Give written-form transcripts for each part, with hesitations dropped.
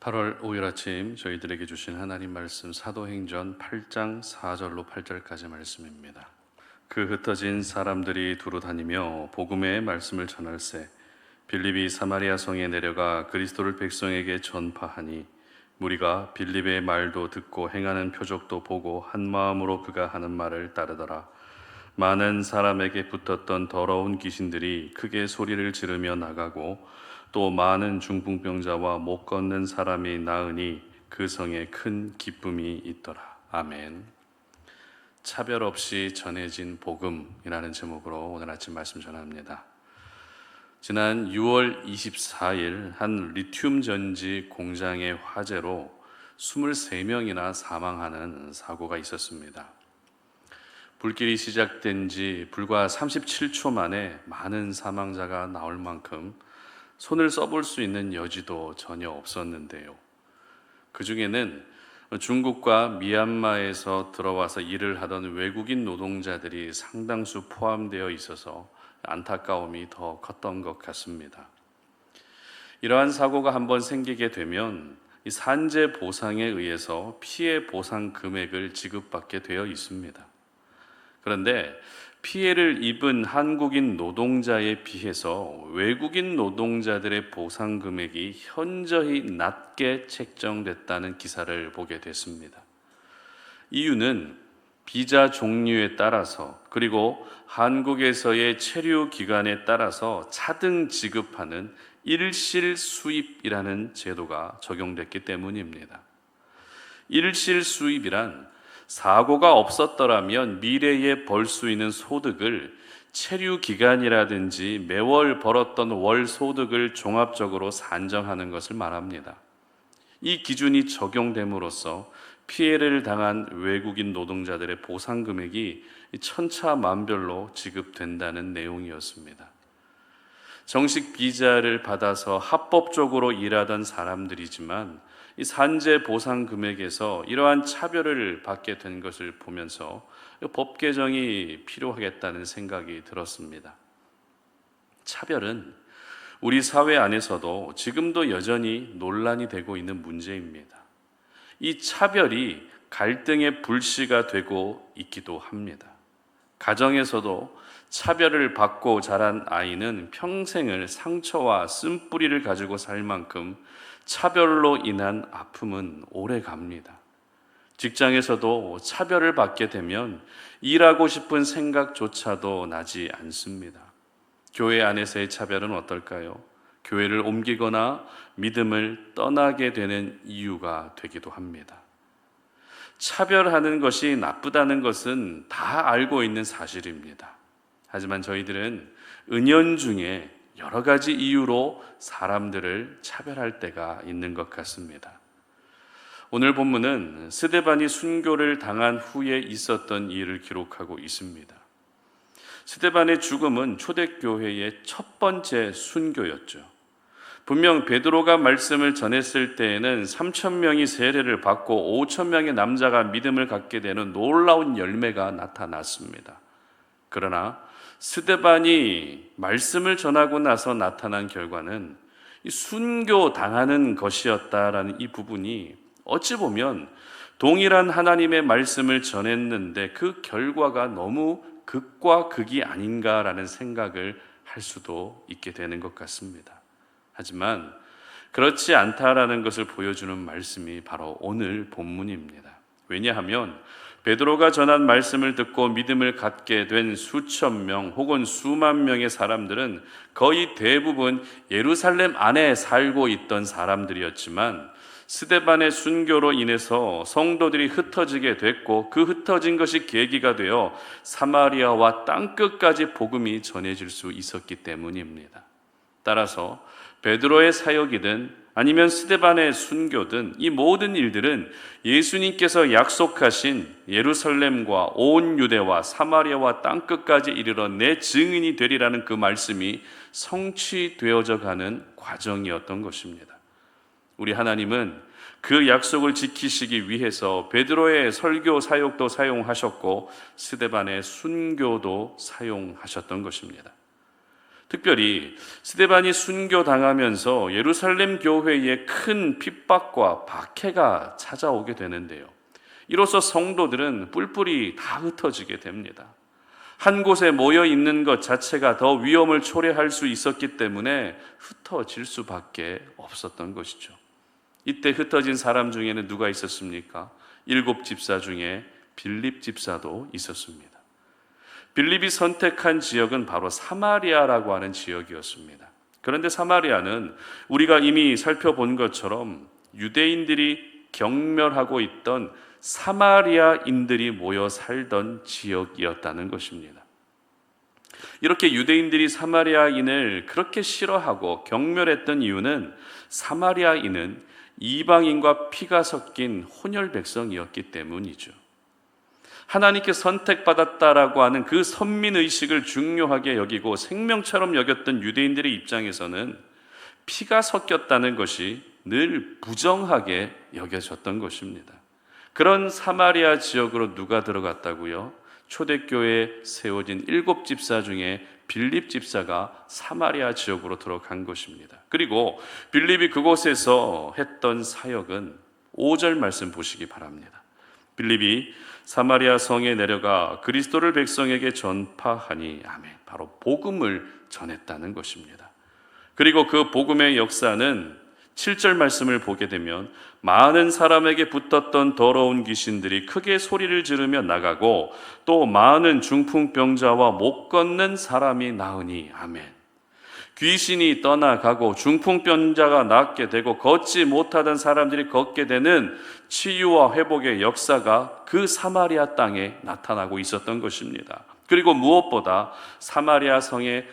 8월 5일 아침 저희들에게 주신 하나님 말씀 사도행전 8장 4절로 8절까지 말씀입니다. 그 흩어진 사람들이 두루 다니며 복음의 말씀을 전할세 빌립이 사마리아 성에 내려가 그리스도를 백성에게 전파하니 무리가 빌립의 말도 듣고 행하는 표적도 보고 한 마음으로 그가 하는 말을 따르더라. 많은 사람에게 붙었던 더러운 귀신들이 크게 소리를 지르며 나가고 또 많은 중풍병자와 못 걷는 사람이 나으니 그 성에 큰 기쁨이 있더라. 아멘. 차별 없이 전해진 복음이라는 제목으로 오늘 아침 말씀 전합니다. 지난 6월 24일 한 리튬 전지 공장의 화재로 23명이나 사망하는 사고가 있었습니다. 불길이 시작된 지 불과 37초 만에 많은 사망자가 나올 만큼 손을 써볼 수 있는 여지도 전혀 없었는데요. 그 중에는 중국과 미얀마에서 들어와서 일을 하던 외국인 노동자들이 상당수 포함되어 있어서 안타까움이 더 컸던 것 같습니다. 이러한 사고가 한번 생기게 되면 이 산재 보상에 의해서 피해 보상 금액을 지급받게 되어 있습니다. 그런데 피해를 입은 한국인 노동자에 비해서 외국인 노동자들의 보상 금액이 현저히 낮게 책정됐다는 기사를 보게 됐습니다. 이유는 비자 종류에 따라서 그리고 한국에서의 체류 기간에 따라서 차등 지급하는 일실 수입이라는 제도가 적용됐기 때문입니다. 일실 수입이란 사고가 없었더라면 미래에 벌 수 있는 소득을 체류 기간이라든지 매월 벌었던 월 소득을 종합적으로 산정하는 것을 말합니다. 이 기준이 적용됨으로써 피해를 당한 외국인 노동자들의 보상 금액이 천차만별로 지급된다는 내용이었습니다. 정식 비자를 받아서 합법적으로 일하던 사람들이지만 이 산재 보상 금액에서 이러한 차별을 받게 된 것을 보면서 법 개정이 필요하겠다는 생각이 들었습니다. 차별은 우리 사회 안에서도 지금도 여전히 논란이 되고 있는 문제입니다. 이 차별이 갈등의 불씨가 되고 있기도 합니다. 가정에서도 차별을 받고 자란 아이는 평생을 상처와 쓴뿌리를 가지고 살 만큼 차별로 인한 아픔은 오래 갑니다. 직장에서도 차별을 받게 되면 일하고 싶은 생각조차도 나지 않습니다. 교회 안에서의 차별은 어떨까요? 교회를 옮기거나 믿음을 떠나게 되는 이유가 되기도 합니다. 차별하는 것이 나쁘다는 것은 다 알고 있는 사실입니다. 하지만 저희들은 은연중에 여러 가지 이유로 사람들을 차별할 때가 있는 것 같습니다. 오늘 본문은 스데반이 순교를 당한 후에 있었던 일을 기록하고 있습니다. 스데반의 죽음은 초대교회의 첫 번째 순교였죠. 분명 베드로가 말씀을 전했을 때에는 3,000명이 세례를 받고 5,000명의 남자가 믿음을 갖게 되는 놀라운 열매가 나타났습니다. 그러나 스데반이 말씀을 전하고 나서 나타난 결과는 순교 당하는 것이었다라는 이 부분이 어찌 보면 동일한 하나님의 말씀을 전했는데 그 결과가 너무 극과 극이 아닌가라는 생각을 할 수도 있게 되는 것 같습니다. 하지만 그렇지 않다라는 것을 보여주는 말씀이 바로 오늘 본문입니다. 왜냐하면 베드로가 전한 말씀을 듣고 믿음을 갖게 된 수천 명 혹은 수만 명의 사람들은 거의 대부분 예루살렘 안에 살고 있던 사람들이었지만 스데반의 순교로 인해서 성도들이 흩어지게 됐고 그 흩어진 것이 계기가 되어 사마리아와 땅끝까지 복음이 전해질 수 있었기 때문입니다. 따라서 베드로의 사역이든 아니면 스데반의 순교든 이 모든 일들은 예수님께서 약속하신 예루살렘과 온 유대와 사마리아와 땅끝까지 이르러 내 증인이 되리라는 그 말씀이 성취되어져 가는 과정이었던 것입니다. 우리 하나님은 그 약속을 지키시기 위해서 베드로의 설교 사역도 사용하셨고 스데반의 순교도 사용하셨던 것입니다. 특별히 스데반이 순교당하면서 예루살렘 교회에 큰 핍박과 박해가 찾아오게 되는데요. 이로써 성도들은 뿔뿔이 다 흩어지게 됩니다. 한 곳에 모여 있는 것 자체가 더 위험을 초래할 수 있었기 때문에 흩어질 수밖에 없었던 것이죠. 이때 흩어진 사람 중에는 누가 있었습니까? 7 집사 중에 빌립 집사도 있었습니다. 빌립이 선택한 지역은 바로 사마리아라고 하는 지역이었습니다. 그런데 사마리아는 우리가 이미 살펴본 것처럼 유대인들이 경멸하고 있던 사마리아인들이 모여 살던 지역이었다는 것입니다. 이렇게 유대인들이 사마리아인을 그렇게 싫어하고 경멸했던 이유는 사마리아인은 이방인과 피가 섞인 혼혈 백성이었기 때문이죠. 하나님께 선택받았다라고 하는 그 선민의식을 중요하게 여기고 생명처럼 여겼던 유대인들의 입장에서는 피가 섞였다는 것이 늘 부정하게 여겨졌던 것입니다. 그런 사마리아 지역으로 누가 들어갔다고요? 초대교회에 세워진 7 집사 중에 빌립 집사가 사마리아 지역으로 들어간 것입니다. 그리고 빌립이 그곳에서 했던 사역은 5절 말씀 보시기 바랍니다. 빌립이 사마리아 성에 내려가 그리스도를 백성에게 전파하니, 아멘, 바로 복음을 전했다는 것입니다. 그리고 그 복음의 역사는 7절 말씀을 보게 되면 많은 사람에게 붙었던 더러운 귀신들이 크게 소리를 지르며 나가고 또 많은 중풍병자와 못 걷는 사람이 나으니, 아멘. 귀신이 떠나가고 중풍병자가 낫게 되고 걷지 못하던 사람들이 걷게 되는 치유와 회복의 역사가 그 사마리아 땅에 나타나고 있었던 것입니다. 그리고 무엇보다 사마리아 성에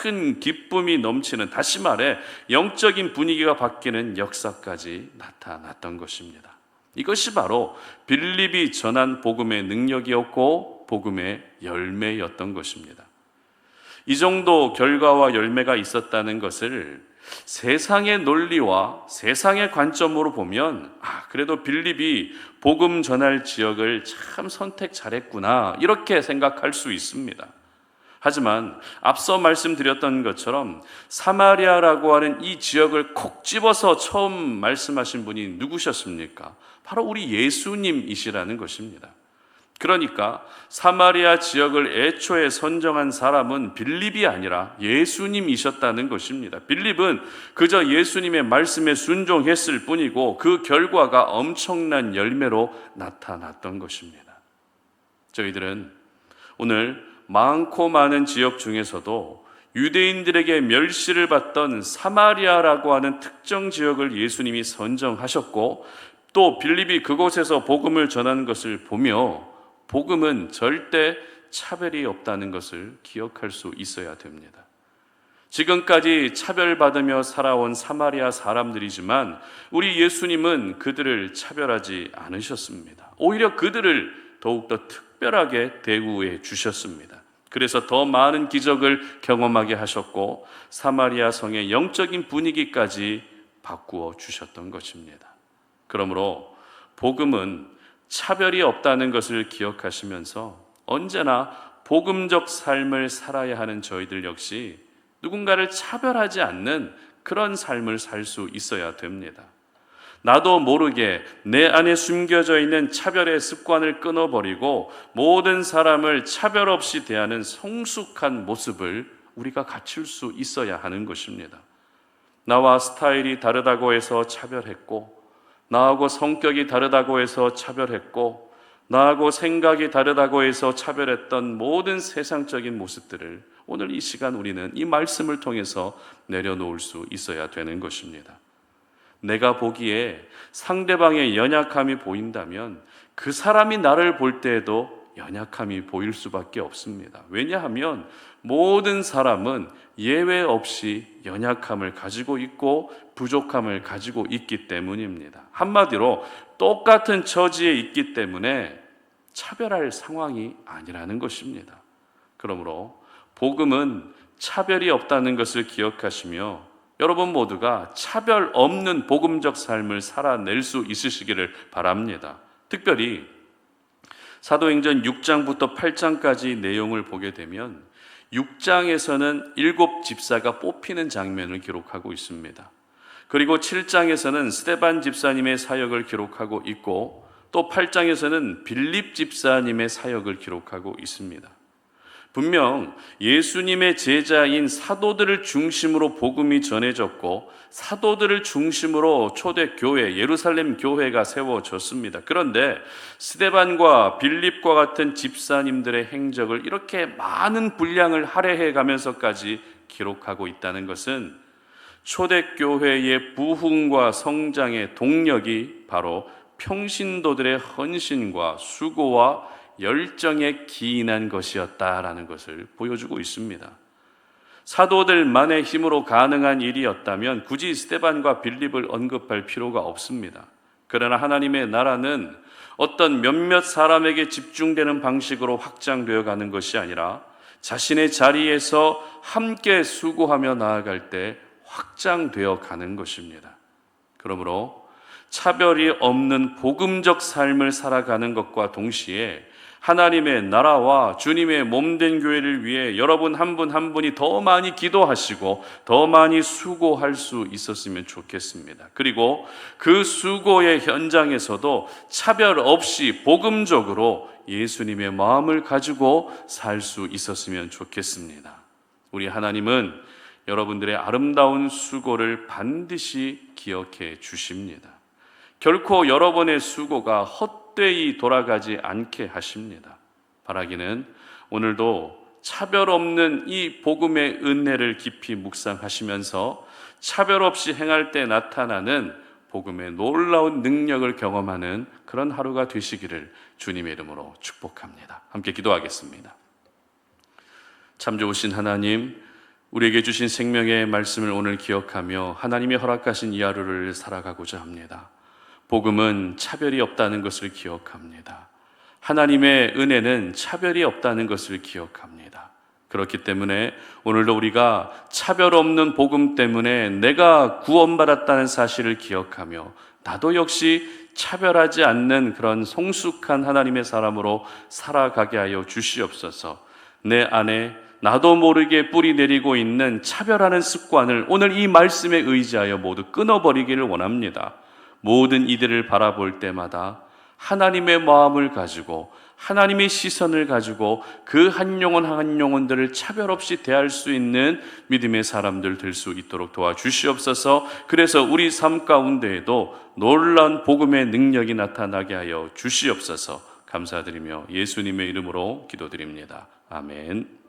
큰 기쁨이 넘치는, 다시 말해 영적인 분위기가 바뀌는 역사까지 나타났던 것입니다. 이것이 바로 빌립이 전한 복음의 능력이었고 복음의 열매였던 것입니다. 이 정도 결과와 열매가 있었다는 것을 세상의 논리와 세상의 관점으로 보면, 그래도 빌립이 복음 전할 지역을 참 선택 잘했구나, 이렇게 생각할 수 있습니다. 하지만 앞서 말씀드렸던 것처럼 사마리아라고 하는 이 지역을 콕 집어서 처음 말씀하신 분이 누구셨습니까? 바로 우리 예수님이시라는 것입니다. 그러니까 사마리아 지역을 애초에 선정한 사람은 빌립이 아니라 예수님이셨다는 것입니다. 빌립은 그저 예수님의 말씀에 순종했을 뿐이고 그 결과가 엄청난 열매로 나타났던 것입니다. 저희들은 오늘 많고 많은 지역 중에서도 유대인들에게 멸시를 받던 사마리아라고 하는 특정 지역을 예수님이 선정하셨고, 또 빌립이 그곳에서 복음을 전하는 것을 보며 복음은 절대 차별이 없다는 것을 기억할 수 있어야 됩니다. 지금까지 차별받으며 살아온 사마리아 사람들이지만 우리 예수님은 그들을 차별하지 않으셨습니다. 오히려 그들을 더욱더 특별하게 대우해 주셨습니다. 그래서 더 많은 기적을 경험하게 하셨고 사마리아 성의 영적인 분위기까지 바꾸어 주셨던 것입니다. 그러므로 복음은 차별이 없다는 것을 기억하시면서 언제나 복음적 삶을 살아야 하는 저희들 역시 누군가를 차별하지 않는 그런 삶을 살 수 있어야 됩니다. 나도 모르게 내 안에 숨겨져 있는 차별의 습관을 끊어버리고 모든 사람을 차별 없이 대하는 성숙한 모습을 우리가 갖출 수 있어야 하는 것입니다. 나와 스타일이 다르다고 해서 차별했고, 나하고 성격이 다르다고 해서 차별했고, 나하고 생각이 다르다고 해서 차별했던 모든 세상적인 모습들을 오늘 이 시간 우리는 이 말씀을 통해서 내려놓을 수 있어야 되는 것입니다. 내가 보기에 상대방의 연약함이 보인다면 그 사람이 나를 볼 때에도 연약함이 보일 수밖에 없습니다. 왜냐하면 모든 사람은 예외 없이 연약함을 가지고 있고 부족함을 가지고 있기 때문입니다. 한마디로 똑같은 처지에 있기 때문에 차별할 상황이 아니라는 것입니다. 그러므로 복음은 차별이 없다는 것을 기억하시며 여러분 모두가 차별 없는 복음적 삶을 살아낼 수 있으시기를 바랍니다. 특별히 사도행전 6장부터 8장까지 내용을 보게 되면 6장에서는 7 집사가 뽑히는 장면을 기록하고 있습니다. 그리고 7장에서는 스데반 집사님의 사역을 기록하고 있고, 또 8장에서는 빌립 집사님의 사역을 기록하고 있습니다. 분명 예수님의 제자인 사도들을 중심으로 복음이 전해졌고, 사도들을 중심으로 초대교회, 예루살렘 교회가 세워졌습니다. 그런데 스데반과 빌립과 같은 집사님들의 행적을 이렇게 많은 분량을 할애해 가면서까지 기록하고 있다는 것은 초대교회의 부흥과 성장의 동력이 바로 평신도들의 헌신과 수고와 열정에 기인한 것이었다라는 것을 보여주고 있습니다. 사도들만의 힘으로 가능한 일이었다면 굳이 스데반과 빌립을 언급할 필요가 없습니다. 그러나 하나님의 나라는 어떤 몇몇 사람에게 집중되는 방식으로 확장되어 가는 것이 아니라 자신의 자리에서 함께 수고하며 나아갈 때 확장되어 가는 것입니다. 그러므로 차별이 없는 복음적 삶을 살아가는 것과 동시에 하나님의 나라와 주님의 몸된 교회를 위해 여러분 한 분 한 분이 더 많이 기도하시고 더 많이 수고할 수 있었으면 좋겠습니다. 그리고 그 수고의 현장에서도 차별 없이 복음적으로 예수님의 마음을 가지고 살 수 있었으면 좋겠습니다. 우리 하나님은 여러분들의 아름다운 수고를 반드시 기억해 주십니다. 결코 여러분의 수고가 헛되이 돌아가지 않게 하십니다. 바라기는 오늘도 차별 없는 이 복음의 은혜를 깊이 묵상하시면서 차별 없이 행할 때 나타나는 복음의 놀라운 능력을 경험하는 그런 하루가 되시기를 주님의 이름으로 축복합니다. 함께 기도하겠습니다. 참 좋으신 하나님, 우리에게 주신 생명의 말씀을 오늘 기억하며 하나님이 허락하신 이 하루를 살아가고자 합니다. 복음은 차별이 없다는 것을 기억합니다. 하나님의 은혜는 차별이 없다는 것을 기억합니다. 그렇기 때문에 오늘도 우리가 차별 없는 복음 때문에 내가 구원받았다는 사실을 기억하며 나도 역시 차별하지 않는 그런 성숙한 하나님의 사람으로 살아가게 하여 주시옵소서. 내 안에 나도 모르게 뿌리 내리고 있는 차별하는 습관을 오늘 이 말씀에 의지하여 모두 끊어버리기를 원합니다. 모든 이들을 바라볼 때마다 하나님의 마음을 가지고 하나님의 시선을 가지고 그 한 영혼 한 영혼들을 차별 없이 대할 수 있는 믿음의 사람들 될 수 있도록 도와주시옵소서. 그래서 우리 삶 가운데에도 놀라운 복음의 능력이 나타나게 하여 주시옵소서. 감사드리며 예수님의 이름으로 기도드립니다. 아멘.